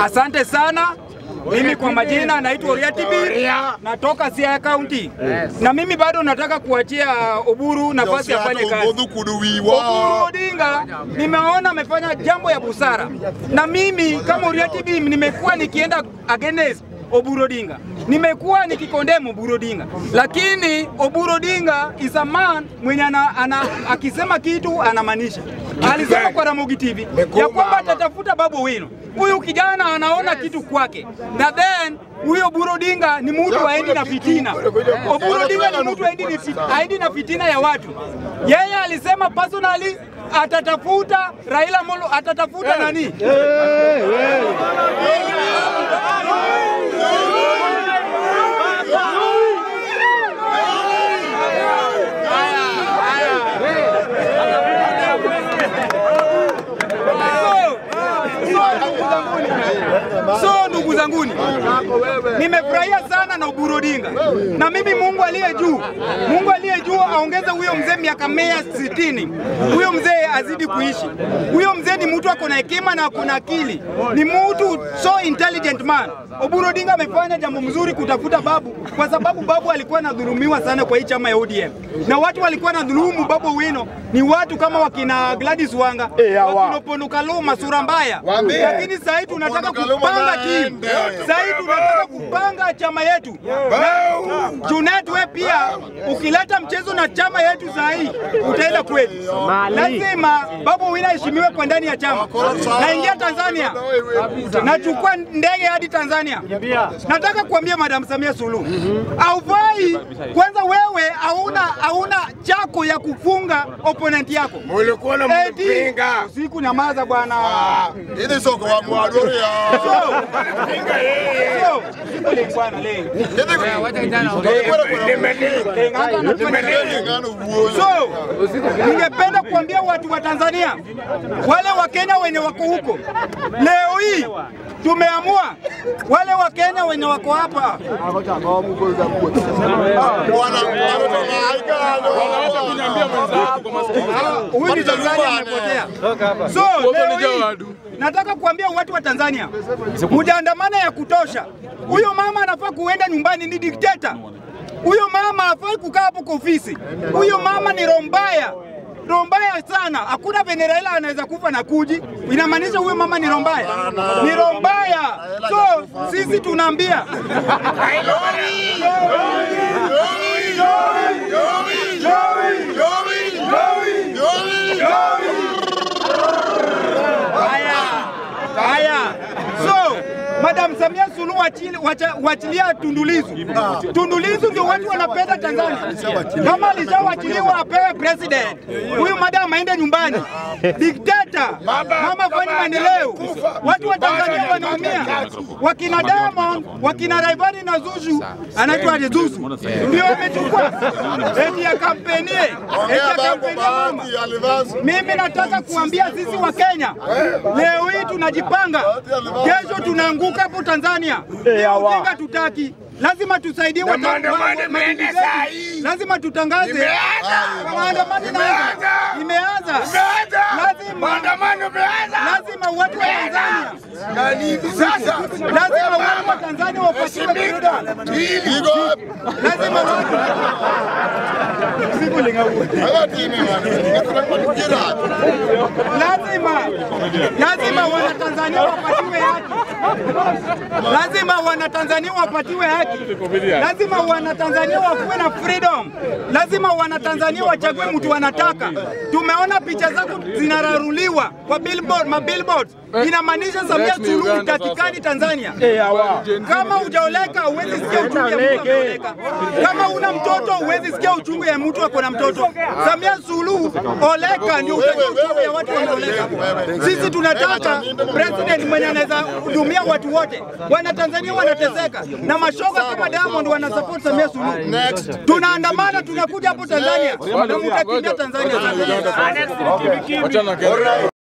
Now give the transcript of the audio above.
Asante sana. Mimi kwa majina naitwa Oriatibi, natoka Siaya County. Na mimi bado nataka kuachia Oburu nafasi ya kufanya kazi. Oburu Odinga nimeona amefanya jambo ya busara. Na mimi kama Oriatibi nimekuwa nikienda against Oburu Odinga. Nimekuwa nikikondemu Oburu Odinga. Lakini Oburu Odinga is a man mwenye akisema kitu anamaanisha. Alisema kwa Ramogi TV ya kwamba atatafuta Babu Owino. Huyu kijana anaona kitu kwake. Na then huyo Oburu Odinga ni mtu aendi na fitina. Oburu Odinga ni mtu aendi na fitina ya watu. Yeye alisema personally atatafuta Raila Amolo, atatafuta nani? So ndugu zanguni, nimefurahia sana na Oburu Odinga. Na mimi Mungu aliye juu aongeze huyo mzee miaka 160. Huyo mzee azidi kuishi. Huyo mzee ni mtu ako na hekima na ako na akili. Ni mtu so intelligent man. Oburu Odinga amefanya jambo mzuri kutafuta Babu, kwa sababu Babu alikuwa anadhulumiwa sana kwa hii chama ya ODM. Na watu walikuwa wanadhulumu Babu Owino ni watu kama wakina Gladys Wanga, wakina Opondo Kaluma, sura mbaya. Lakini sasa hivi tunataka kupanga timu. Sasa hivi tunataka kupanga chama yetu. Junet wewe pia ukileta mchezo na chama yetu sasa hivi utaenda kweli. Lazima Babu Owino aheshimiwe kwa ndani ya chama. Naingia Tanzania. Nachukua ndege hadi Tanzania. Nataka kuambia Madam Samia Suluhu, haufai kwanza wewe hauna chako ya kufunga opponent yako. Ulikuwa na mpinga. Siku nyamaza bwana. Ile soko wa mwadori ya. Ile bwana leo. So, ningependa kuambia watu wa Tanzania, wale wa Kenya wenye wako huko, leo hii tumeamua wale wa Kenya wenye wako hapa. Huyu ni Tanzania amepotea. So, nataka kuambia watu wa Tanzania, mujaandamana ya kutosha. Huyo mama anafaa kuenda nyumbani, ni dikteta. Huyo mama hafai kukaa hapo kwa ofisi. Huyo mama ni roho mbaya sana. Hakuna venye Raila anaweza kufa na kuji. Inamaanisha huyo mama ni roho mbaya. Ni roho mbaya. So sisi tunaambia haya. So Madam Samia Suluhu wachilia Tundu Lissu. Tundu Lissu ndio watu wanapenda Tanzania. Kama alishawachiliwa apewe president, huyu madam aende nyumbani. Dikteta, mama fanya maendeleo. Watu wa Tanzania wanaumia. Wakina Diamond, wakina Rayvanny na Zuchu, anaitwa Zuchu, ndio amechukua eti ya kampeni. Mama. Mimi nataka kuambia sisi wa Kenya, leo hii tunajipanga, kesho tunaanguka hapo Tanzania. Ujinga tutaki. Lazima tusaidie watu. Lazima tutangaze. Maandamano imeanza. Lazima watu wa Tanzania. Lazima watu wa Tanzania wapatiwe freedom. Lazima watu. Lazima wana Tanzania wapatiwe haki. Lazima wana Tanzania wapatiwe haki. Lazima wana Tanzania wakuwe na freedom. Lazima wana Tanzania wachague mtu wanataka. Tumeona picha zako zinararuliwa kwa billboard. Inamaanisha Samia Suluhu utakikani Tanzania. Kama hujaoleka huwezi sikia uchungu ya mtu ameoleka. Kama una mtoto huwezi sikia uchungu ya mtu ako na mtoto. Samia Suluhu oleka ndio utajua uchungu ya watu wanaoleka. Sisi tunataka president mwenye anaweza hudumia watu wote. Wana Tanzania wanateseka na mashoga kama Diamond wana support Samia Suluhu. Tunaandamana, tunakuja hapo Tanzania. Na mtakimbia Tanzania.